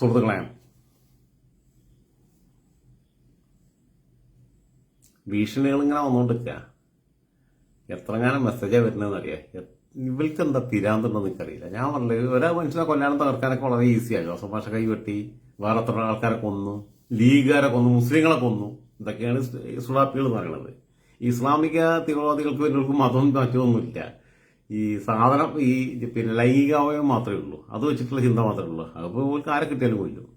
സുഹൃത്തുക്കളെ, ഭീഷണികൾ ഇങ്ങനെ വന്നുകൊണ്ടിരിക്കുക. എത്രങ്ങാനും മെസ്സേജാണ് വരുന്നതെന്ന് അറിയാം. ഇവൾക്ക് എന്താ തിരാന്തുണ്ടെന്ന് എനിക്കറിയില്ല. ഞാൻ പറഞ്ഞില്ല, ഒരാ മനുഷ്യനെ കൊല്ലാനും തകർക്കാനൊക്കെ വളരെ ഈസിയാണ്. ജോസഫ് മാഷ കൈ വെട്ടി, വേറെ എത്ര ആൾക്കാരെ കൊന്നു, ലീഗുകാരെ കൊന്നു, മുസ്ലിങ്ങളെ കൊന്നു. ഇതൊക്കെയാണ് സുഡാപ്പികൾ എന്ന് പറയുന്നത്. ഇസ്ലാമിക തീവ്രവാദികൾക്ക് ഇവർക്ക് മതവും മറ്റൊന്നുമില്ല. ഈ സാധനം പിന്നെ ലൈംഗികാവയം മാത്രമേ ഉള്ളൂ. അത് വെച്ചിട്ടുള്ള ചിന്ത മാത്രമേ ഉള്ളൂ. അതിപ്പോൾ ഇവർക്ക് ആരെ കിട്ടിയാലും കൊല്ലും.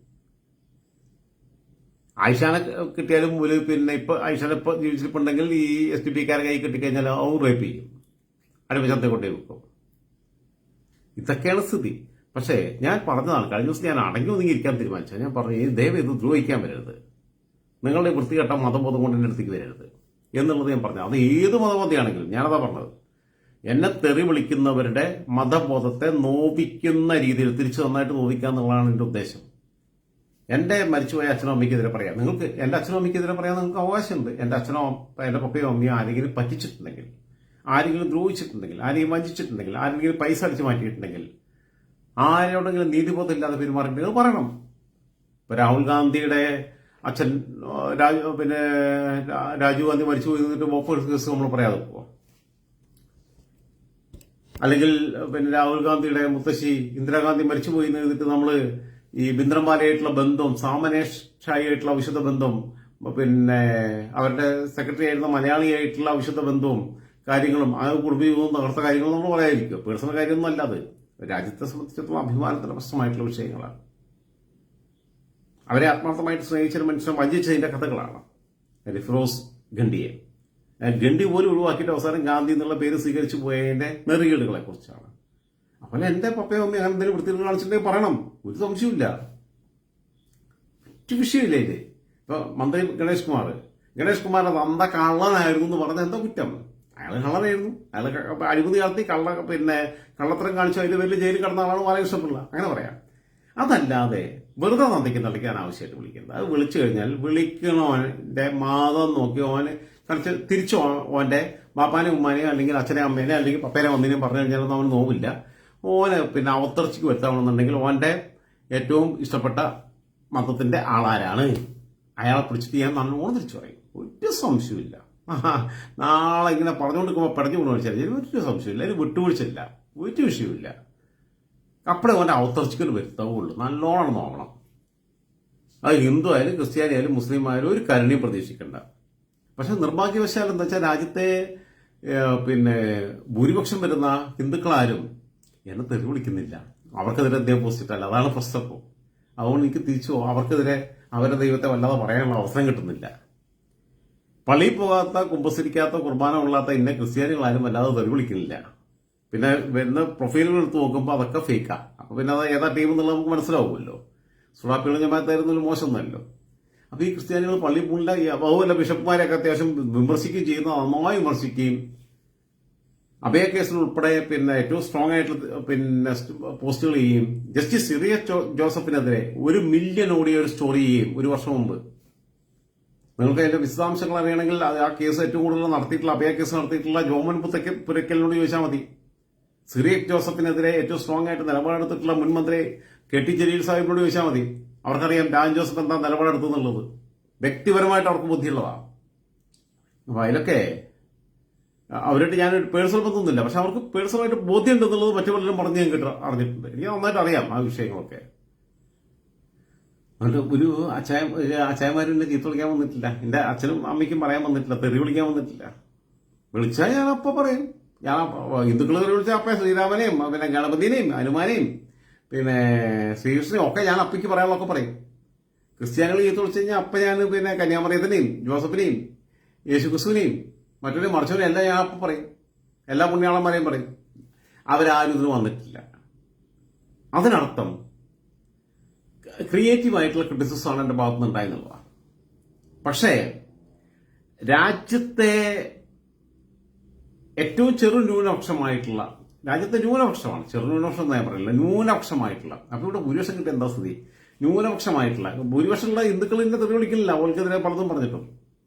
ആയിഷാനെ കിട്ടിയാലും പിന്നെ ഇപ്പൊ ആയിഷാനെ ഇപ്പൊ ജീവിച്ചിട്ടുണ്ടെങ്കിൽ ഈ SDP കൈ കിട്ടിക്കഴിഞ്ഞാൽ അവർ റേപ്പ് ചെയ്യും, അടുപ്പിച്ചത്തെ കൊണ്ടേ വെക്കും. ഇതൊക്കെയാണ് സ്ഥിതി. പക്ഷേ ഞാൻ പറഞ്ഞതാണ്, കഴിഞ്ഞ ദിവസം ഞാൻ അടങ്ങി ഒതുങ്ങിയിരിക്കാൻ തീരുമാനിച്ചാൽ ഞാൻ പറഞ്ഞു, ദയവ് ഇത് ദ്രോഹിക്കാൻ വരരുത്, നിങ്ങളുടെ വൃത്തികെട്ട മതബോധം കൊണ്ട് എൻ്റെ അടുത്തേക്ക് വരരുത് എന്നുള്ളത് ഞാൻ പറഞ്ഞു. അത് ഏത് മതബോധയാണെങ്കിലും ഞാനതാ പറഞ്ഞത്. എന്നെ തെറി വിളിക്കുന്നവരുടെ മതബോധത്തെ നോവിക്കുന്ന രീതിയിൽ തിരിച്ചു നന്നായിട്ട് നോവിക്കുക എന്നുള്ളതാണ് എൻ്റെ ഉദ്ദേശം. എൻ്റെ മരിച്ചുപോയ അച്ഛനോ അമ്മയ്ക്കെതിരെ പറയാം, നിങ്ങൾക്ക് എൻ്റെ അച്ഛനോ അമ്മയ്ക്കെതിരെ പറയാൻ നിങ്ങൾക്ക് അവകാശമുണ്ട്. എൻ്റെ അച്ഛനോ എൻ്റെ പപ്പയോ അമ്മയോ ആരെങ്കിലും പറ്റിച്ചിട്ടുണ്ടെങ്കിൽ, ആരെങ്കിലും ദ്രോഹിച്ചിട്ടുണ്ടെങ്കിൽ, ആരെങ്കിലും വഞ്ചിച്ചിട്ടുണ്ടെങ്കിൽ, ആരെങ്കിലും പൈസ അടിച്ചു മാറ്റിയിട്ടുണ്ടെങ്കിൽ, ആരോടെങ്കിലും നീതിബോധം ഇല്ലാതെ പെരുമാറിയിട്ടുണ്ടെങ്കിൽ പറയണം. ഇപ്പൊ രാഹുൽ ഗാന്ധിയുടെ അച്ഛൻ പിന്നെ രാജീവ് ഗാന്ധി മരിച്ചു പോയി നിന്നിട്ട് 30 കേസ് നമ്മൾ പറയാതെ പോവാം. അല്ലെങ്കിൽ പിന്നെ രാഹുൽ ഗാന്ധിയുടെ മുത്തശ്ശി ഇന്ദിരാഗാന്ധി മരിച്ചു പോയി നിന്നിട്ട് നമ്മൾ ഈ ബിന്ദ്രന്മാരായിട്ടുള്ള ബന്ധം, സാമനേഷായിട്ടുള്ള വിശുദ്ധ ബന്ധം, പിന്നെ അവരുടെ സെക്രട്ടറി ആയിരുന്ന മലയാളിയായിട്ടുള്ള വിശുദ്ധ ബന്ധവും കാര്യങ്ങളും ആ കുടുംബജീവിതവും തകർത്ത കാര്യങ്ങളും നമ്മൾ പറയാതിരിക്കും. പേഴ്സണൽ കാര്യമൊന്നും അല്ലാതെ രാജ്യത്തെ സംബന്ധിച്ചിടത്തോളം അഭിമാനത്തിന്റെ പ്രശ്നമായിട്ടുള്ള വിഷയങ്ങളാണ്. അവരെ ആത്മാർത്ഥമായിട്ട് സ്നേഹിച്ച മനുഷ്യൻ വഞ്ചിച്ചതിന്റെ കഥകളാണ്. ഫിറോസ് ഗണ്ഡിയെ ഗണ്ഡി പോലും ഒഴിവാക്കിയിട്ട് അവസാനം ഗാന്ധി എന്നുള്ള പേര് സ്വീകരിച്ചു പോയതിന്റെ നെറുകേടുകളെ കുറിച്ചാണ്. അപ്പോൾ എന്റെ പപ്പയോ അമ്മയോ അങ്ങനെ എന്തെങ്കിലും വൃത്തികൾ കാണിച്ചിട്ടുണ്ടെങ്കിൽ പറയണം, ഒരു സംശയമില്ല, മറ്റു വിഷയമില്ല ഇത്. ഇപ്പൊ മന്ത്രി ഗണേഷ് കുമാർ അത് അന്ത കള്ളനായിരുന്നു എന്ന് പറഞ്ഞ എന്താ കുറ്റം? അയാൾ കള്ളനായിരുന്നു, അയാൾ അഴിമതി നടത്തി കള്ളത്തരം കാണിച്ചു, അതിന്റെ പേരിൽ ജയിലിൽ കിടന്ന ആളാണ് ബാലകൃഷ്ണപിള്ള, അങ്ങനെ പറയാം. അതല്ലാതെ വെറുതെ നന്ദിക്ക് തളിക്കാൻ ആവശ്യമായിട്ട് വിളിക്കുന്നത്. അത് വിളിച്ചു കഴിഞ്ഞാൽ വിളിക്കണോന്റെ മാതം നോക്കി ഓന് തിരിച്ചു ഓന്റെ ബാപ്പാനെ ഉമ്മാനെയോ അല്ലെങ്കിൽ അച്ഛനെ അമ്മേനെ അല്ലെങ്കിൽ പപ്പേനെ വന്നതിനെയും പറഞ്ഞു കഴിഞ്ഞാലൊന്നും അവന് നോവില്ല. ഓന് അവതർച്ചയ്ക്ക് വരുത്താമെന്നുണ്ടെങ്കിൽ ഓന്റെ ഏറ്റവും ഇഷ്ടപ്പെട്ട മതത്തിന്റെ ആളാരാണ് അയാളെ പിടിച്ചിട്ട് ഞാൻ നല്ലോണം തിരിച്ചു പറയും, ഒരു സംശയമില്ല. നാളെ ഇങ്ങനെ പറഞ്ഞുകൊണ്ടിരിക്കുമ്പോൾ പടഞ്ഞു കൊണ്ടുവച്ചാൽ ഒരു സംശയമില്ല, അതിന് വിട്ടുവീഴ്ചയില്ല, ഒരു വിഷയമില്ല. അപ്പോഴേ ഓൻ്റെ അവതർച്ചയ്ക്ക് വരുത്താവുള്ളൂ. നല്ലോണം നോക്കണം. അത് ഹിന്ദു ആയാലും ക്രിസ്ത്യാനി ആയാലും മുസ്ലിം ആയാലും ഒരു കരുണയും പ്രതീക്ഷിക്കണ്ട. പക്ഷെ നിർഭാഗ്യവശാൽ എന്താ വെച്ചാൽ രാജ്യത്തെ ഭൂരിപക്ഷം വരുന്ന ഹിന്ദുക്കളാരും എന്നെ തെറി വിളിക്കുന്നില്ല. അവർക്കെതിരെ അദ്ദേഹം പോസിറ്റല്ല, അതാണ് പ്രശ്നം. അതുകൊണ്ട് എനിക്ക് തിരിച്ചു അവർക്കെതിരെ അവരുടെ ദൈവത്തെ വല്ലാതെ പറയാനുള്ള അവസരം കിട്ടുന്നില്ല. പള്ളിയിൽ പോകാത്ത, കുമ്പസരിക്കാത്ത, കുർബാന കൊള്ളാത്ത ഇന്ന ക്രിസ്ത്യാനികളാരും വല്ലാതെ തെറി വിളിക്കുന്നില്ല. പിന്നെ വരുന്ന പ്രൊഫൈലുകൾ എടുത്ത് നോക്കുമ്പോൾ അതൊക്കെ ഫേക്കാ. അപ്പൊ പിന്നെ അത് ഏതാ ടീം എന്നുള്ളത് നമുക്ക് മനസ്സിലാവുമല്ലോ. സുഡാപ്പികളും ജമാഅത്തായിരുന്നൊരു മോശമൊന്നുമല്ലോ. അപ്പൊ ഈ ക്രിസ്ത്യാനികൾ പള്ളി പോണില്ല. അതുമല്ല, ബിഷപ്പുമാരെയൊക്കെ അത്യാവശ്യം വിമർശിക്കുകയും ചെയ്യുന്ന, നന്നായി വിമർശിക്കുകയും അഭയ കേസിൽ ഉൾപ്പെടെ ഏറ്റവും സ്ട്രോങ് ആയിട്ടുള്ള പോസ്റ്റുകൾ ചെയ്യും. ജസ്റ്റിസ് സിറിയ ജോസഫിനെതിരെ 1 മില്യൺ ഓടിയ ഒരു സ്റ്റോറി ചെയ്യും 1 വർഷം മുമ്പ്. നിങ്ങൾക്ക് അതിന്റെ വിശദാംശങ്ങൾ അറിയണമെങ്കിൽ ആ കേസ് ഏറ്റവും കൂടുതൽ നടത്തിയിട്ടുള്ള, അഭയ കേസ് നടത്തിയിട്ടുള്ള ജോമൻ പുരക്കലിനോട് ചോദിച്ചാൽ മതി. സിറിയക് ജോസഫിനെതിരെ ഏറ്റവും സ്ട്രോങ് ആയിട്ട് നിലപാടെടുത്തിട്ടുള്ള മുൻ മന്ത്രി KT ജലീൽ സാഹിബിനോട് ചോദിച്ചാൽ മതി. അവർക്കറിയാം രാജൻ ജോസഫ് എന്താ നിലപാടെടുത്തെന്നുള്ളത്. വ്യക്തിപരമായിട്ട് അവർക്ക് ബുദ്ധിയുള്ളതാണ്. അപ്പൊ അതിലൊക്കെ അവരായിട്ട് ഞാൻ പേഴ്സണൽ ബന്ധമൊന്നുമില്ല, പക്ഷെ അവർക്ക് പേഴ്സണലായിട്ട് ബോധ്യം ഉണ്ടെന്നുള്ളത് മറ്റു പലരും പറഞ്ഞ് ഞാൻ അറിഞ്ഞിട്ടുണ്ട്. എനിക്ക് നന്നായിട്ട് അറിയാം ആ വിഷയങ്ങളൊക്കെ. അതുകൊണ്ട് ഒരു അച്ചായമാരും ചീത്ത വിളിക്കാൻ വന്നിട്ടില്ല, എന്റെ അച്ഛനും അമ്മയ്ക്കും പറയാൻ വന്നിട്ടില്ല, തെറി വിളിക്കാൻ വന്നിട്ടില്ല. വിളിച്ചാൽ ഞാൻ അപ്പൊ പറയും. ഞാൻ ഹിന്ദുക്കൾ വിളിച്ചാൽ അപ്പ ശ്രീരാമനെയും ഗണപതിനെയും ഹനുമാനെയും ശ്രീകൃഷ്ണനെയും ഒക്കെ ഞാൻ അപ്പയ്ക്ക് പറയാനുള്ളതൊക്കെ പറയും. ക്രിസ്ത്യാനികൾ ചീത്ത വിളിച്ചു കഴിഞ്ഞാൽ അപ്പ ഞാൻ കന്യാമറിയത്തിനെയും ജോസഫിനെയും യേശുക്രിസ്തുവിനെയും മറ്റൊരു മറിച്ചവരും എല്ലാം ഞാൻ അപ്പം പറയും. എല്ലാ പുണ്യാളന്മാരെയും പറയും. അവരാരും ഇതിന് വന്നിട്ടില്ല. അതിനർത്ഥം ക്രിയേറ്റീവായിട്ടുള്ള ക്രിറ്റിസിസമാണ് എൻ്റെ ഭാഗത്തുനിന്ന് ഉണ്ടായെന്നുള്ളതാണ്. പക്ഷേ രാജ്യത്തെ ഏറ്റവും ന്യൂനപക്ഷമായിട്ടുള്ള, രാജ്യത്തെ ന്യൂനപക്ഷമാണ്, ന്യൂനപക്ഷം എന്ന് ഞാൻ പറയില്ല, ന്യൂനപക്ഷമായിട്ടുള്ള, അപ്പൊ ഇവിടെ ഭൂരിപക്ഷം കിട്ടിയ എന്താ സ്ഥിതി? ന്യൂനപക്ഷമായിട്ടുള്ള, ഭൂരിപക്ഷമുള്ള ഹിന്ദുക്കളിന്റെ തെറി വിളിക്കുന്നില്ല, അവർക്കെതിരെ പലതും പറഞ്ഞിട്ടും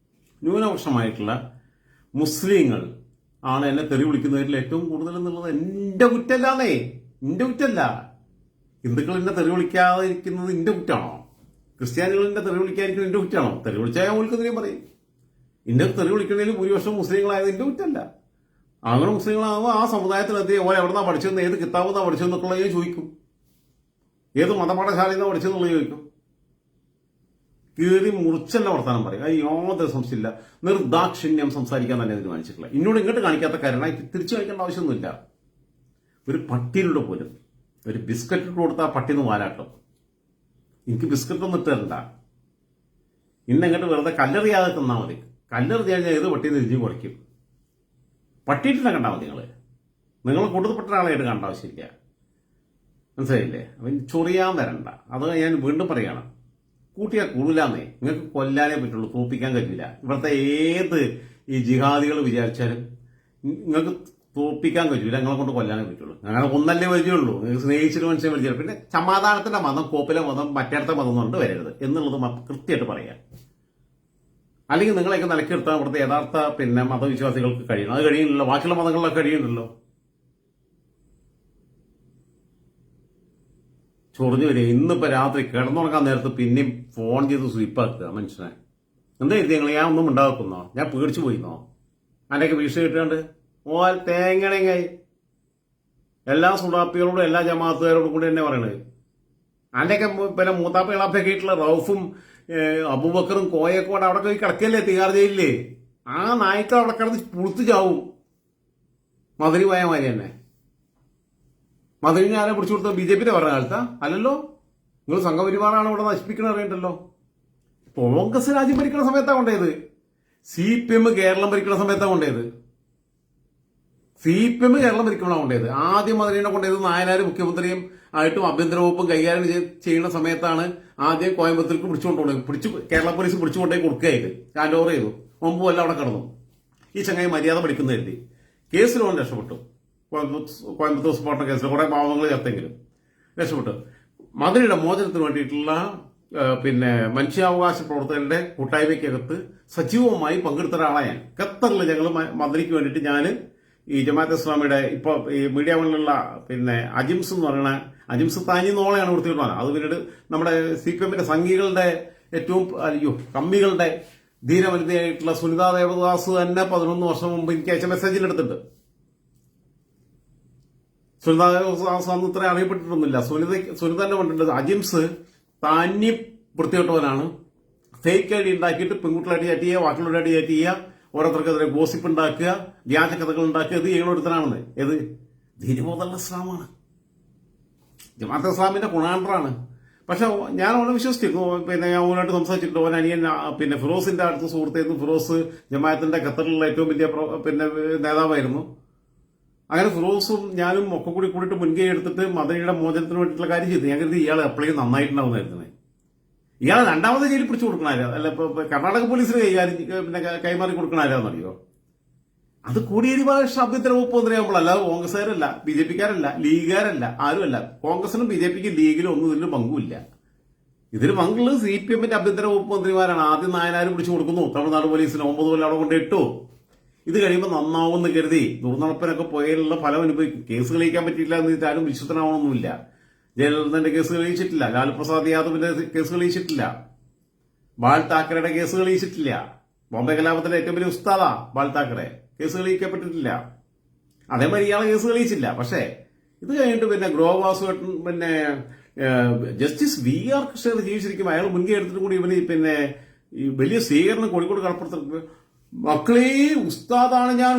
ന്യൂനപക്ഷമായിട്ടുള്ള മുസ്ലിങ്ങൾ ആണ് എന്നെ തെറി വിളിക്കുന്നവരിൽ ഏറ്റവും കൂടുതൽ എന്നുള്ളത് എന്റെ കുറ്റല്ലാന്നേ, എന്റെ കുറ്റല്ല. ഹിന്ദുക്കൾ എന്നെ തെറി വിളിക്കാതെ ഇരിക്കുന്നത് എന്റെ കുറ്റാണോ? ക്രിസ്ത്യാനികൾ എന്നെ തെറി വിളിക്കാതിരിക്കുന്നത് എന്റെ കുറ്റാണോ? തെറി വിളിച്ചാൽ ഓൽക്കെതിരെയും പറയും. എന്റെ തെറി വിളിക്കുന്നതിൽ ഭൂരിപക്ഷം മുസ്ലിങ്ങളായത് എന്റെ കുറ്റല്ല. അങ്ങനെ മുസ്ലിങ്ങളാകുമ്പോൾ ആ സമുദായത്തിലെത്തി ഓരോ എവിടെന്നാ പഠിച്ചതെന്ന്, ഏത് കിതാബെന്നാ പഠിച്ചതെന്നൊക്കെയുള്ളത് ഞാൻ ചോദിക്കും. ഏത് മതപാഠശാലയിൽ നിന്നാ പഠിച്ചതെന്നുള്ളത് ചോദിക്കും. കീറി മുറിച്ചല്ല വർത്താനം പറയും. അത് യാതൊരു സംശയമില്ല. നിർദാക്ഷിണ്യം സംസാരിക്കാൻ തന്നെ തീരുമാനിച്ചിട്ടില്ല. എന്നോട് ഇങ്ങോട്ട് കാണിക്കാത്ത കാരണം തിരിച്ചു കാണിക്കേണ്ട ആവശ്യമൊന്നുമില്ല. ഒരു പട്ടിയിലൂടെ പോലും ഒരു ബിസ്ക്കറ്റ് ഇട്ട് കൊടുത്താൽ പട്ടിന്ന് വാലാട്ടം. എനിക്ക് ബിസ്ക്കറ്റ് ഒന്നും ഇട്ടരണ്ട. ഇന്നെങ്ങോട്ട് വെറുതെ കല്ലെറിയാതെ തന്നാൽ മതി. കല്ലെറിഞ്ഞ് കഴിഞ്ഞാൽ ഏത് പട്ടിന്ന് തിരിഞ്ഞ് കുറയ്ക്കും. പട്ടിയിട്ടിനെ കണ്ടാൽ മതി. നിങ്ങൾ കൂടുതൽപ്പെട്ട ഒരാളായിട്ട് കണ്ട ആവശ്യമില്ല. മനസ്സിലായില്ലേ? അപ്പം ചൊറിയാൻ വരണ്ട. അത് ഞാൻ വീണ്ടും പറയണം. കൂട്ടിയാൽ കൂടില്ലാന്നേ. നിങ്ങൾക്ക് കൊല്ലാനേ പറ്റുള്ളൂ, തോപ്പിക്കാൻ കഴിയില്ല. ഇവിടുത്തെ ഏത് ഈ ജിഹാദികൾ വിചാരിച്ചാലും നിങ്ങൾക്ക് തോപ്പിക്കാൻ കഴിയില്ല. നിങ്ങളെ കൊണ്ട് കൊല്ലാനേ പറ്റുള്ളൂ. അങ്ങനെ ഒന്നല്ലേ പരിചയമുള്ളൂ. നിങ്ങൾക്ക് സ്നേഹിച്ചിട്ട് മനുഷ്യനെ പരിചയം. പിന്നെ സമാധാനത്തിന്റെ മതം, കോപ്പിലെ മതം, മറ്റേടത്തെ മതം കൊണ്ട് വരരുത് എന്നുള്ളത് കൃത്യമായിട്ട് പറയാം. അല്ലെങ്കിൽ നിങ്ങളെയൊക്കെ നിലക്കെടുത്താൽ ഇവിടുത്തെ യഥാർത്ഥ മതവിശ്വാസികൾക്ക് കഴിയണം. അത് കഴിയുന്നില്ലല്ലോ. ബാക്കിയുള്ള മതങ്ങളിലൊക്കെ കഴിയുന്നുണ്ടല്ലോ. ചൊറിഞ്ഞു വരിക. ഇന്നിപ്പോ രാത്രി കിടന്നുറങ്ങാൻ നേരത്ത് പിന്നെയും ഫോൺ ചെയ്ത് സ്വീപ്പാക്കുക മനുഷ്യനെ. എന്താ എഴുതി നിങ്ങൾ? ഞാൻ ഒന്നും ഉണ്ടാക്കുന്നോ? ഞാൻ പേടിച്ചു പോയിന്നോ? അതിൻ്റെയൊക്കെ വീഴ്ച കിട്ടാണ്ട് തേങ്ങണങ്ങായി എല്ലാ സുഡാപ്പികളോടും എല്ലാ ജമാഅത്തുകാരോടും കൂടി തന്നെ പറയണത്. അതിൻ്റെയൊക്കെ മൂത്താപ്പ ഇളാപ്പൊക്കെ ആയിട്ടുള്ള റൌഫും അബൂബക്കറും കോയൊക്കെ കൂടെ അവിടെ പോയി കിടക്കല്ലേ തിഹാർ ജയിലില്ലേ? ആ നായ്ക്കൾ അവിടെ കിടന്ന് പുളുത്തു ചാവും. മധുരി പോയ മാതിരി തന്നെ. മധുരിനെ ആരെ പിടിച്ചു കൊടുത്തത്? BJPയുടെ പറഞ്ഞ കാലത്താ? അല്ലല്ലോ. നിങ്ങൾ സംഘപരിവാറാണ് ഇവിടെ നശിപ്പിക്കണ അറിയണ്ടല്ലോ. കോൺഗ്രസ് രാജ്യം ഭരിക്കുന്ന സമയത്താണ് കൊണ്ടേത്. CPM കേരളം ഭരിക്കുന്ന സമയത്താണ് കൊണ്ടേത്. CPM കേരളം ഭരിക്കുമ്പോഴാണ് കൊണ്ടേത്. ആദ്യം മധുരിനെ കൊണ്ടേത് നായനാർ മുഖ്യമന്ത്രിയും ആയിട്ടും ആഭ്യന്തര വകുപ്പും കൈകാര്യം ചെയ്യുന്ന സമയത്താണ് ആദ്യം കോയമ്പത്തൂർക്ക് പിടിച്ചുകൊണ്ടുപോകുന്നത്. കേരള പോലീസ് പിടിച്ചുകൊണ്ടേ കൊടുക്കുകയായിട്ട് ഹാൻഡ് ഓവർ ചെയ്തു. മുമ്പ് വല്ല അവിടെ കിടന്നു. ഈ ചങ്ങായി മര്യാദ പഠിക്കുന്നതല്ലേ. കേസിലോൺ രക്ഷപ്പെട്ടു. കോയമ്പത്തൂർ സ്ഫോടന കേസിൽ കുറെ പാവങ്ങൾ ചേർത്തെങ്കിലും രക്ഷപ്പെട്ടു. മധുരയുടെ മോചനത്തിന് വേണ്ടിയിട്ടുള്ള മനുഷ്യാവകാശ പ്രവർത്തകരുടെ കൂട്ടായ്മയ്ക്കകത്ത് സജീവമായി പങ്കെടുത്ത ഒരാളാണ് ഞാൻ. ഖത്തറിൽ ഞങ്ങൾ മധുരയ്ക്ക് വേണ്ടിയിട്ട് ഞാൻ ഈ ജമാഅത്തെ ഇസ്ലാമിയുടെ ഇപ്പൊ ഈ മീഡിയ വണ്ണിലുള്ള അജിംസ് എന്ന് പറയുന്ന അജിംസ് താനി നോളെയാണ് കൊടുത്തിട്ടുള്ളത്. അത് പിന്നീട് നമ്മുടെ CPMന്റെ സംഘികളുടെ ഏറ്റവും കമ്മികളുടെ ധീരവനിതയായിട്ടുള്ള സുനിതാ ദേവദാസ് തന്നെ 11 വർഷം മുമ്പ് എനിക്ക് അയച്ച മെസ്സേജിൽ എടുത്തിട്ടുണ്ട്. സുനിതാ ദേവദാസ് അന്ന് ഇത്ര അറിയപ്പെട്ടിട്ടൊന്നുമില്ല. സുനിത തന്നെ പറഞ്ഞിട്ടുണ്ട് അജിംസ് താന്യം വൃത്തികെട്ടവനാണ്. ഫേക്ക് ഐഡി ഉണ്ടാക്കിയിട്ട് പെൺകുട്ടികളായിട്ട് ചാറ്റ് ചെയ്യുക, ബാക്കിയുള്ളവരായിട്ട് ചാറ്റ് ചെയ്യുക, ഓരോരുത്തർക്കെതിരെ ഗോസിപ്പ് ഉണ്ടാക്കുക, വ്യാജ കഥകൾ ഉണ്ടാക്കുക. ഇത് ചെയ്യണൊരുത്തനാണെന്ന്. ഏത് ധീരബോധമുള്ള ഇസ്ലാമാണ്. ജമാഅത്തെ ഇസ്ലാമിന്റെ ഗുണാണ്ടറാണ്. പക്ഷെ ഞാൻ അവനെ വിശ്വസിച്ചിരുന്നു. ഞാൻ അവനായിട്ട് സംസാരിച്ചിട്ടുണ്ട്. അവൻ അനിയൻ ഫിറോസിന്റെ അടുത്ത സുഹൃത്തായിരുന്നു. ഫിറോസ് ജമാഅത്തിന്റെ ഖത്തറിലുള്ള ഏറ്റവും വലിയ നേതാവായിരുന്നു. അങ്ങനെ ഫിറോസും ഞാനും ഒക്കെ കൂടിയിട്ട് മുൻകൈ എടുത്തിട്ട് മദനിയുടെ മോചനത്തിന് വേണ്ടിയിട്ടുള്ള കാര്യം ചെയ്തു. ഞാൻ കരുതി ഇയാൾ എപ്പോഴും നന്നായിട്ടുണ്ടാവുന്നതായിരുന്നു. ഇയാളെ രണ്ടാമത് ജയിലിൽ പിടിച്ചു കൊടുക്കണാരോ? അല്ല, കർണാടക പോലീസിന് കൈമാറി കൊടുക്കണാരോന്നറിയോ? അത് കോടിയേരി ബാലകൃഷ്ണൻ ആഭ്യന്തര വകുപ്പ് മന്ത്രിയാകുമ്പോൾ. അല്ലാതെ കോൺഗ്രസ്സുകാരല്ല, BJPക്കാരല്ല, ലീഗുകാരല്ല, ആരുമല്ല. കോൺഗ്രസിനും BJPക്കും ലീഗിലും ഒന്നും ഇതിലും പങ്കുമില്ല. ഇതിന് പങ്കുള്ളത് CPMന്റെ ആഭ്യന്തര വകുപ്പ് മന്ത്രിമാരാണ്. ആദ്യം നായനാർ പിടിച്ചു കൊടുക്കുന്നു. തമിഴ്നാട് പോലീസിന് 9 കൊല്ലം അവിടെ കൊണ്ടിട്ടു. ഇത് കഴിയുമ്പോൾ നന്നാവുമെന്ന് കരുതി ദുർനടപ്പിനൊക്കെ പോയാലുള്ള ഫലം അനുഭവിക്കും. കേസ് തെളിയിക്കാൻ പറ്റിയില്ല എന്ന് ആരും വിശ്വസനാവണമെന്നില്ല. ജയലളിതന്റെ കേസ് തെളിയിച്ചിട്ടില്ല. ലാലു പ്രസാദ് യാദവിന്റെ കേസ് തെളിയിച്ചിട്ടില്ല. ബാൽ താക്കറയുടെ കേസ് തെളിയിച്ചിട്ടില്ല. ബോംബെ കലാപത്തിന്റെ ഏറ്റവും വലിയ ഉസ്താദാ ബാൽ താക്കറെ. കേസ് തെളിയിക്കപ്പെട്ടിട്ടില്ല. അതേമാതിരി ഇയാളെ കേസ് തെളിയിച്ചില്ല. പക്ഷേ ഇത് കഴിഞ്ഞിട്ട് ഗ്രോവാസു ജസ്റ്റിസ് VR കൃഷ്ണൻ ജീവിച്ചിരിക്കും. അയാൾ മുൻകൈ എടുത്തിട്ട് കൂടി ഇവന് ഈ വലിയ സ്വീകരണം കോഴിക്കോട് കടപ്പുറത്ത് മക്കളെ ഉസ്താദാണ് ഞാൻ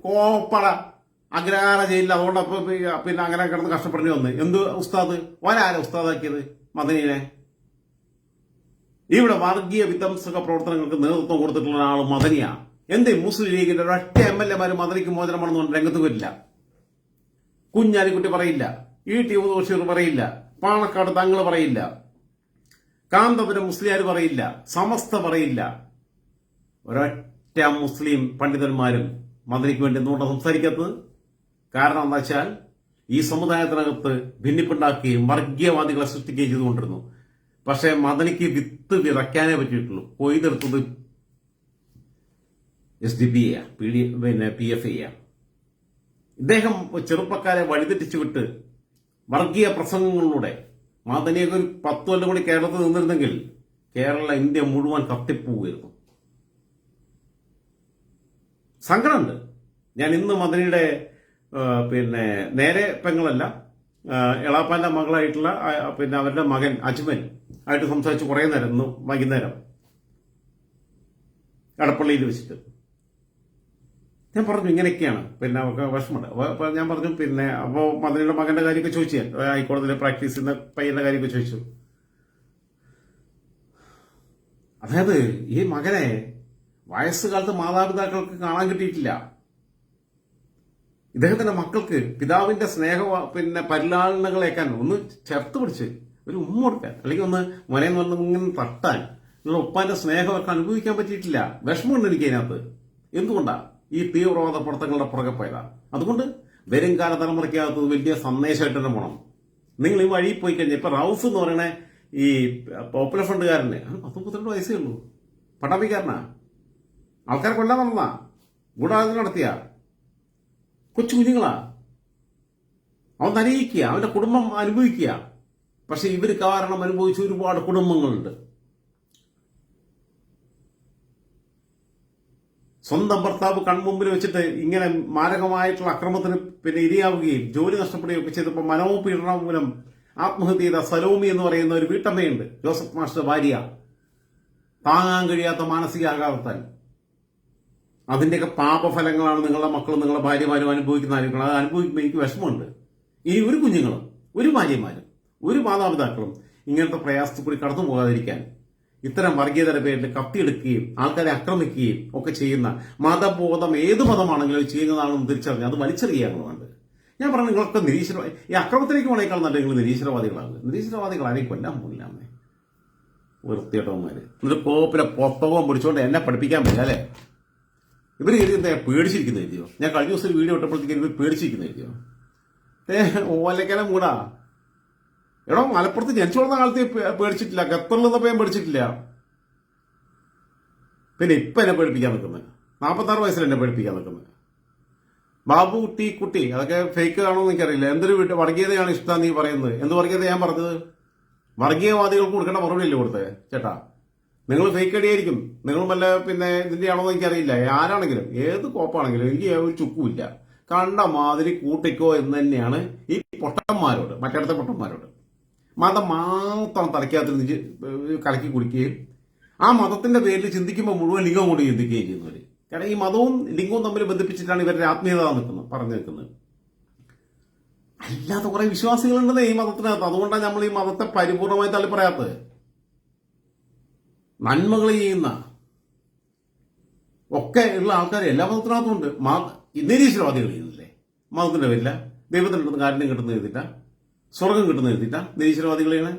കോപ്പട അഗ്രഹാര ജയിലിൽ. അതുകൊണ്ട് അങ്ങനെ കിടന്ന് കഷ്ടപ്പെടേണ്ടി വന്ന്. എന്ത് ഉസ്താദ്? ഒരാരെ ഉസ്താദാക്കിയത്? മദനിനെ. ഇവിടെ വർഗീയ വിധ്വംസക പ്രവർത്തനങ്ങൾക്ക് നേതൃത്വം കൊടുത്തിട്ടുള്ള ആൾ മദനിയാ. എന്തേ മുസ്ലിം ലീഗിന്റെ ഒരൊറ്റ MLA മദനിക്ക് മോചനമാണെന്ന് രംഗത്ത് വരില്ല. കുഞ്ഞാലിക്കുട്ടി പറയില്ല. ET ബഷീർ പറയില്ല. പാണക്കാട് തങ്ങൾ പറയില്ല. കാന്തപുരം മുസ്ലിയാർ പറയില്ല. സമസ്ത പറയില്ല. ഒരൊറ്റ മുസ്ലിം പണ്ഡിതന്മാരും മദനിക്ക് വേണ്ടി എന്തുകൊണ്ടാണ് സംസാരിക്കാത്തത്? കാരണം എന്താ വെച്ചാൽ ഈ സമുദായത്തിനകത്ത് ഭിന്നിപ്പുണ്ടാക്കുകയും വർഗീയവാദികളെ സൃഷ്ടിക്കുകയും ചെയ്തുകൊണ്ടിരുന്നു. പക്ഷെ മദനിക്ക് വിത്ത് വിതയ്ക്കാനേ പറ്റിയിട്ടുള്ളൂ. കൊയ്തെടുത്തത് SDP PFI. ഇദ്ദേഹം ചെറുപ്പക്കാരെ വഴിതെറ്റിച്ചു വിട്ട് വർഗീയ പ്രസംഗങ്ങളിലൂടെ മദനിയൊക്കെ ഒരു 10 കൊല്ലം കൂടി കേരളത്തിൽ നിന്നിരുന്നെങ്കിൽ ഇന്ത്യ മുഴുവൻ കത്തിപ്പോവുകയായിരുന്നു. സങ്കടമുണ്ട്. ഞാൻ ഇന്ന് മദനിയുടെ നേരെ പെങ്ങളല്ല, എളാപ്പാന്റെ മകളായിട്ടുള്ള അവരുടെ മകൻ അജ്മൽ ആയിട്ട് സംസാരിച്ച് കുറേ നേരം ഇന്ന് വൈകുന്നേരം എടപ്പള്ളിയിൽ വെച്ചിട്ട് ഞാൻ പറഞ്ഞു ഇങ്ങനെയൊക്കെയാണ്, അവർക്ക് വിഷമമുണ്ട്. അപ്പോൾ ഞാൻ പറഞ്ഞു അപ്പോൾ മദനിയുടെ മകന്റെ കാര്യമൊക്കെ ചോദിച്ചു, ഞാൻ ഹൈക്കോടതിയിലെ പ്രാക്ടീസ് ചെയ്യുന്ന പയ്യന്റെ കാര്യമൊക്കെ ചോദിച്ചു. അതായത് ഈ മകനെ വയസ്സുകാലത്ത് മാതാപിതാക്കൾക്ക് കാണാൻ കിട്ടിയിട്ടില്ല. ഇദ്ദേഹത്തിന്റെ മക്കൾക്ക് പിതാവിന്റെ സ്നേഹ പരിലാളനകളേക്കാൻ ഒന്ന് ചേർത്ത് പിടിച്ച് ഒരു ഉമ്മ കൊടുക്കാൻ, അല്ലെങ്കിൽ ഒന്ന് മൊനയെന്ന് പറഞ്ഞ് ഇങ്ങനെ തട്ടാൻ ഉള്ള ഉപ്പാന്റെ സ്നേഹം അവർക്ക് അനുഭവിക്കാൻ പറ്റിയിട്ടില്ല. വിഷമമുണ്ട് എനിക്ക് അതിനകത്ത്. എന്തുകൊണ്ടാ ഈ തീവ്രവാദ പ്രവർത്തനങ്ങളുടെ പുറകെ പോയതാ. അതുകൊണ്ട് വരും കാല തലമുറയ്ക്കകത്ത് വലിയ സന്ദേശമായിട്ട് തന്നെ പോകണം. നിങ്ങൾ ഈ വഴി പോയി കഴിഞ്ഞാൽ ഇപ്പൊ റൌഫ് എന്ന് പറയണ ഈ പോപ്പുലർ ഫണ്ടുകാരന് 12 വയസ്സേ ഉള്ളൂ, പട്ടാഭിക്കാരനാ, ആൾക്കാരെ കൊല്ലാൻ നടന്നാ, ഗൂഢാലോചന നടത്തിയ കൊച്ചു കുഞ്ഞുങ്ങളാ. അവൻ നരയിക്കുക, അവന്റെ കുടുംബം അനുഭവിക്കുക. പക്ഷെ ഇവര് കാരണം അനുഭവിച്ച ഒരുപാട് കുടുംബങ്ങളുണ്ട്. സ്വന്തം ഭർത്താവ് കൺമുമ്പിൽ വെച്ചിട്ട് ഇങ്ങനെ മാരകമായിട്ടുള്ള അക്രമത്തിന് ഇരയാവുകയും ജോലി നഷ്ടപ്പെടുകയും ഒക്കെ ചെയ്തപ്പോൾ മനോപീഡനം മൂലം ആത്മഹത്യ ചെയ്ത സലോമി എന്ന് പറയുന്ന ഒരു വീട്ടമ്മയുണ്ട്, ജോസഫ് മാസ്റ്റർ ഭാര്യ. താങ്ങാൻ കഴിയാത്ത മാനസികാഘാതത്താൽ അതിന്റെയൊക്കെ പാപഫലങ്ങളാണ് നിങ്ങളുടെ മക്കളും നിങ്ങളുടെ ഭാര്യമാരും അനുഭവിക്കുന്ന ആയിരിക്കണം. അത് അനുഭവിക്കുമ്പോൾ എനിക്ക് വിഷമമുണ്ട്. ഇനി ഒരു കുഞ്ഞുങ്ങളും ഒരു ഭാര്യമാരും ഒരു മാതാപിതാക്കളും ഇങ്ങനത്തെ പ്രയാസത്തിൽ കൂടി കടന്നു പോകാതിരിക്കാൻ ഇത്തരം വർഗീയതയുടെ പേരിൽ കത്തിയെടുക്കുകയും ആൾക്കാരെ ആക്രമിക്കുകയും ഒക്കെ ചെയ്യുന്ന മതബോധം ഏത് മതമാണെങ്കിലും ചെയ്യുന്നതാണെന്ന് തിരിച്ചറിഞ്ഞ് അത് വലിച്ചെറിയുകയാണ് വേണ്ടത്. ഞാൻ പറഞ്ഞു നിങ്ങളൊക്കെ നിരീശ്വരവാദി, ഈ അക്രമത്തിലേക്ക് പോണേക്കാൾ നല്ല നിങ്ങൾ നിരീശ്വരവാദികളാണ്. നിരീശ്വരവാദികൾ ആരെയും കൊല്ലാൻ പോകില്ലാന്നേ, വൃത്തിയേട്ടവന്മാര്. എന്നിട്ട് കോപ്പിലെ പുസ്തകവും പിടിച്ചുകൊണ്ട് എന്നെ പഠിപ്പിക്കാൻ പറ്റില്ല അല്ലേ? ഇവർ എന്താ പേടിച്ചിരിക്കുന്ന എഴുതിയോ? ഞാൻ കഴിഞ്ഞ ദിവസം ഒരു വീഡിയോ ഇട്ടപ്പോഴത്തേക്കും ഇവർ പേടിച്ചിരിക്കുന്ന എഴുതിയോ? ഓലക്കല മൂടാ. എടോ, മലപ്പുറത്ത് ജനിച്ചു വളർന്ന കാലത്ത് പേടിച്ചിട്ടില്ല, ഖത്തറിലൊന്നും ഞാൻ പേടിച്ചിട്ടില്ല. പിന്നെ ഇപ്പൊ എന്നെ പേടിപ്പിക്കാൻ നിൽക്കുന്നത്, 46 വയസ്സിൽ എന്നെ പേടിപ്പിക്കാൻ നിൽക്കുന്നത്. ബാബു ടി കുട്ടി, അതൊക്കെ ഫേക്ക് ആണോ എന്ന് എനിക്കറിയില്ല. എന്തൊരു വർഗീയതയാണ് ഇഷ്ടം നീ പറയുന്നത്? എന്ത് വർഗീയത ഞാൻ പറഞ്ഞത്? വർഗീയവാദികൾക്ക് കൊടുക്കേണ്ട മറുപടി അല്ലേ കൊടുത്തേ ചേട്ടാ? നിങ്ങൾ ഫേക്ക് അടിയായിരിക്കും, നിങ്ങൾ വല്ല ഇതിന്റെ ആണോ എന്ന് എനിക്കറിയില്ല. ആരാണെങ്കിലും ഏത് കോപ്പാണെങ്കിലും എനിക്ക് ഒരു ചുക്കുമില്ല. കണ്ട മാതിരി കൂട്ടിക്കോ എന്ന് തന്നെയാണ് ഈ പൊട്ടന്മാരോട്, മറ്റടുത്ത പൊട്ടന്മാരോട്. മതം മാത്രം തലയ്ക്കകത്ത് കലക്കി കുടിക്കുകയും ആ മതത്തിന്റെ പേരിൽ ചിന്തിക്കുമ്പോൾ മുഴുവൻ ലിംഗം കൊണ്ട് ചിന്തിക്കുകയും ചെയ്യുന്നവര്. കാരണം ഈ മതവും ലിംഗവും തമ്മിൽ ബന്ധിപ്പിച്ചിട്ടാണ് ഇവരുടെ ആത്മീയത പറഞ്ഞു നിൽക്കുന്നത്. അല്ലാത്ത കുറെ വിശ്വാസികളുണ്ടെന്നേ ഈ മതത്തിനകത്ത്. അതുകൊണ്ടാണ് നമ്മൾ ഈ മതത്തെ പരിപൂർണമായി തള്ളി പറയാത്തത്. നന്മകൾ ചെയ്യുന്ന ഒക്കെ ഉള്ള ആൾക്കാർ എല്ലാ മതത്തിനകത്തും ഉണ്ട്. നിരീശ്വരവാദികൾ ചെയ്യുന്നില്ലേ? മതത്തിന്റെ പേരില്ല, ദൈവത്തിൻ്റെ കാര്യം കിട്ടുന്ന എഴുതിട്ട, സ്വർഗം കിട്ടുന്ന എഴുതിട്ട നിരീശ്വരവാദികളെയാണ്.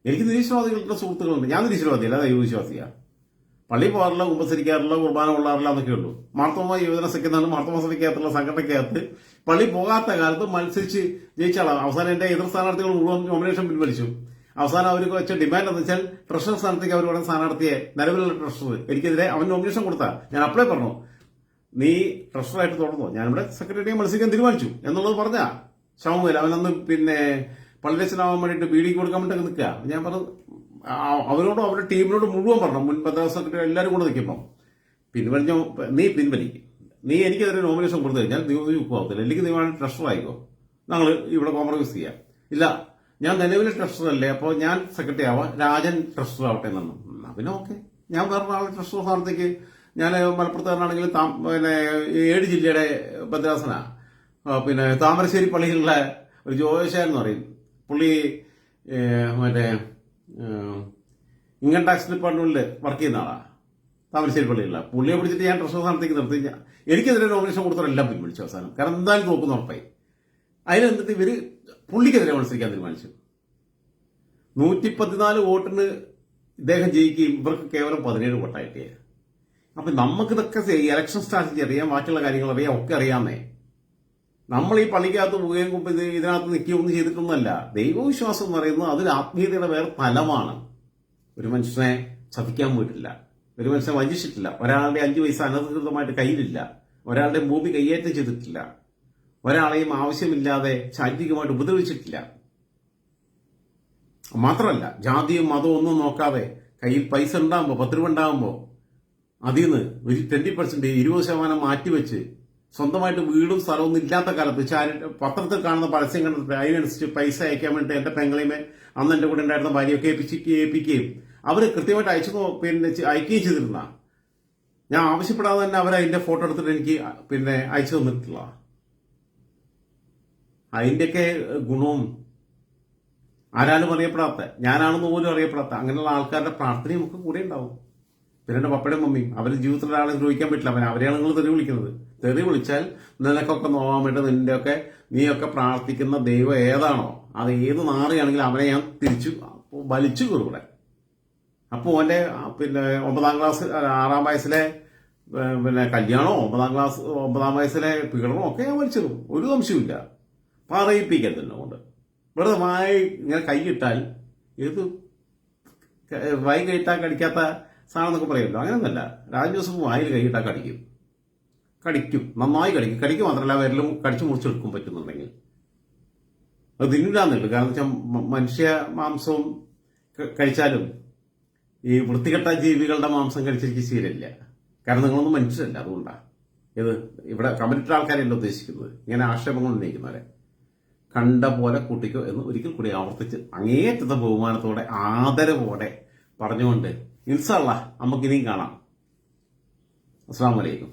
എനിക്ക് നിരീശ്വരവാദികളുടെ സുഹൃത്തുക്കളുണ്ട്. ഞാൻ നിരീശ്വരവാദിയല്ല, ദൈവവിശ്വാസിയാണ്. പള്ളി പോകാറില്ല, കുമ്പസരിക്കാറില്ല, കുർബാന കൊള്ളാറില്ല എന്നൊക്കെ ഉള്ളൂ. മാർത്തോമ യുവജന സഖ്യത്താണ് മാർത്തോമ സഭയ്ക്കകത്തുള്ള സംഘടനയ്ക്കകത്ത് പള്ളി പോകാത്ത കാലത്ത് മത്സരിച്ച് ജയിച്ചാളാണ്. അവസാനം എന്റെ എതിർ സ്ഥാനാർത്ഥികൾ മുഴുവൻ നോമിനേഷൻ പിൻവലിച്ചു. അവസാനം അവർക്ക് വെച്ച ഡിമാൻഡ് എന്ന് വെച്ചാൽ ട്രഷറർ സ്ഥാനത്തേക്ക് അവർ പറഞ്ഞ സ്ഥാനാർത്ഥിയെ, നിലവിലുള്ള ട്രഷറർ, എനിക്കെതിരെ അവൻ നോമിനേഷൻ കൊടുത്താ ഞാൻ അപ്ലൈ പറഞ്ഞു, നീ ട്രഷറായിട്ട് തുടർന്നോ, ഞാനിവിടെ സെക്രട്ടറിയെ മത്സരിക്കാൻ തീരുമാനിച്ചു എന്നുള്ളത് പറഞ്ഞാ ശവമില്ല. അവനന്ന് പള്ളിരച്ചനാവാൻ വേണ്ടിയിട്ട് ബീഡി കൊടുക്കാൻ വേണ്ടി നിൽക്കുക. ഞാൻ പറഞ്ഞു അവരോടും അവരുടെ ടീമിനോട് മുഴുവൻ പറഞ്ഞു, മുൻ പഞ്ചായത്ത് സെക്രട്ടറി എല്ലാവരും കൂടെ നിൽക്കുമ്പോൾ പിൻവലിഞ്ഞോ, നീ പിൻവലിക്കും, നീ എനിക്കെതിരെ നോമിനേഷൻ കൊടുത്തു കഴിഞ്ഞാൽ നീ പോകത്തില്ല, അല്ലെങ്കിൽ നീ വേണമെങ്കിൽ ട്രഷർ ആയിക്കോ, ഞങ്ങൾ ഇവിടെ കോംപ്രമൈസ് ചെയ്യാം. ഇല്ല, ഞാൻ നിലവിലെ ട്രഷർ അല്ലേ, അപ്പോൾ ഞാൻ സെക്രട്ടറി ആവാം, രാജൻ ട്രഷർ ആവട്ടെ എന്നു. പിന്നെ ഓക്കെ, ഞാൻ വേറെ ആളെ ട്രഷർ സ്ഥാനത്തേക്ക്, ഞാൻ മലപ്പുറത്തുകാരനാണെങ്കിൽ 7 ജില്ലയുടെ ഭദ്രാസന, താമരശ്ശേരി പള്ളിയിലുള്ള ഒരു ജോയശാൻ എന്ന് പറയും, പുള്ളി ഇൻകം ടാക്സ് ഡിപ്പാർട്ട്മെന്റിൽ വർക്ക് ചെയ്യുന്ന ആളാണ്, താമരശ്ശേരി പള്ളിയിലുള്ള. പുള്ളിയെ പിടിച്ചിട്ട് ഞാൻ ട്രഷർ സ്ഥാനത്തേക്ക് നിർത്തി. എനിക്കെതിരെ നോമിനേഷൻ കൊടുത്തവരെല്ലാം പിൻവലിച്ചു അവസാനം. കാരണം എന്തായാലും നോക്കുന്ന ഉറപ്പായി. അതിനെന്നിട്ട് ഇവര് പുള്ളിക്കെതിരെ മത്സരിക്കാൻ തീരുമാനിച്ചു. 114 വോട്ടിന് ഇദ്ദേഹം ജയിക്കുകയും ഇവർക്ക് കേവലം 17 വോട്ടായിട്ടേ. അപ്പൊ നമുക്കിതൊക്കെ ഇലക്ഷൻ സ്ട്രാറ്റജി അറിയാം, ബാക്കിയുള്ള കാര്യങ്ങൾ അറിയാം, ഒക്കെ അറിയാമേ. നമ്മൾ ഈ പള്ളിക്കകത്ത് പോവുകയും ഇതിനകത്ത് നിൽക്കുകയൊന്നും ചെയ്തിട്ടൊന്നുമല്ല. ദൈവവിശ്വാസം എന്ന് പറയുന്നത് അതൊരു ആത്മീയതയുടെ വേറെ തലമാണ്. ഒരു മനുഷ്യനെ ചതിക്കാൻ പോയിട്ടില്ല, ഒരു മനുഷ്യനെ വഞ്ചിച്ചിട്ടില്ല, ഒരാളുടെ 5 പൈസ അനധികൃതമായിട്ട് കയ്യിലില്ല, ഒരാളുടെ ഭൂമി കയ്യേറ്റം ചെയ്തിട്ടില്ല, ഒരാളെയും ആവശ്യമില്ലാതെ ശാരീരികമായിട്ട് ഉപദ്രവിച്ചിട്ടില്ല. മാത്രമല്ല ജാതിയും മതവും ഒന്നും നോക്കാതെ കയ്യിൽ പൈസ ഉണ്ടാകുമ്പോൾ 10 രൂപ ഉണ്ടാകുമ്പോൾ അതിൽ നിന്ന് ഒരു 20% 20% മാറ്റിവെച്ച് സ്വന്തമായിട്ട് വീടും സ്ഥലമൊന്നും ഇല്ലാത്ത കാലത്ത് പത്രത്തിൽ കാണുന്ന പരസ്യം കണ്ടിട്ട് അതിനനുസരിച്ച് പൈസ അയക്കാൻ വേണ്ടി എന്റെ പെങ്ങളെയുമേ അന്ന് എന്റെ കൂടെ ഉണ്ടായിരുന്ന ഭാര്യയൊക്കെ ഏൽപ്പിക്കുകയും അവർ കൃത്യമായിട്ട് അയക്കുകയും ചെയ്തിരുന്ന ഞാൻ ആവശ്യപ്പെടാതെ തന്നെ അവരതിന്റെ ഫോട്ടോ എടുത്തിട്ട് എനിക്ക് അയച്ചു തന്നിട്ടില്ല. അതിന്റെയൊക്കെ ഗുണവും ആരാലും അറിയപ്പെടാത്ത, ഞാനാണെന്ന് പോലും അറിയപ്പെടാത്ത അങ്ങനെയുള്ള ആൾക്കാരുടെ പ്രാർത്ഥനയും ഒക്കെ കൂടെ ഉണ്ടാവും. പിന്നെ എന്റെ പപ്പയുടെയും മമ്മിയും അവർ ജീവിതത്തിൽ ഒരാളെ ദ്രോഹിക്കാൻ പറ്റില്ല. അവരെയാണ് നിങ്ങൾ തെറി വിളിക്കുന്നത്. തെറി വിളിച്ചാൽ നിനക്കൊക്കെ നോക്കാൻ വേണ്ടി നീയൊക്കെ പ്രാർത്ഥിക്കുന്ന ദൈവം ഏതാണോ അത് ഏത് നാറിയാണെങ്കിലും അവനെ ഞാൻ തിരിച്ചു വലിച്ചു കയറൂടെ. അപ്പോൾ ഓന്റെ 9ാം ക്ലാസ് 6ാം വയസ്സിലെ കല്യാണമോ 9ാം വയസ്സിലെ പീഡനമോ ഒക്കെ ഞാൻ വലിച്ചിടും. ഒരു സംശയമില്ല. പറയിപ്പിക്കത്തില്ല കൊണ്ട് വെറുതെ ഇങ്ങനെ കൈയിട്ടാൽ ഏത് വായി കൈയിട്ടാൽ കടിക്കാത്ത സാധനം എന്നൊക്കെ പറയുമല്ലോ. അങ്ങനെയൊന്നല്ല. രാജു ജോസഫ് വായിൽ കൈയിട്ടാൽ കടിക്കും, നന്നായി കടിക്കും മാത്രമല്ല വിരലും കടിച്ചു മുറിച്ചെടുക്കും പറ്റുന്നുണ്ടെങ്കിൽ. അത് തിന്നില്ലാന്നുള്ളൂ. കാരണം വെച്ചാൽ മനുഷ്യ മാംസവും കഴിച്ചാലും ഈ വൃത്തികെട്ട ജീവികളുടെ മാംസം കഴിച്ചിരിക്കും ശീലമില്ല. കാരണം നിങ്ങളൊന്നും മനുഷ്യരല്ല. അതുകൊണ്ടാണ് ഇവിടെ കമന്റിട്ട ആൾക്കാരല്ല ഉദ്ദേശിക്കുന്നത്. ഇങ്ങനെ ആക്ഷേപങ്ങൾ ഉന്നയിക്കുന്നവരെ കണ്ട പോലെ കൂട്ടിക്കോ എന്ന് ഒരിക്കൽ കൂടി ആവർത്തിച്ച് അങ്ങേയറ്റത്തെ ബഹുമാനത്തോടെ ആദരവോടെ പറഞ്ഞുകൊണ്ട് ഇൻഷാ അല്ലാഹ് നമുക്കിനിയും കാണാം. അസ്സലാമു അലൈക്കും.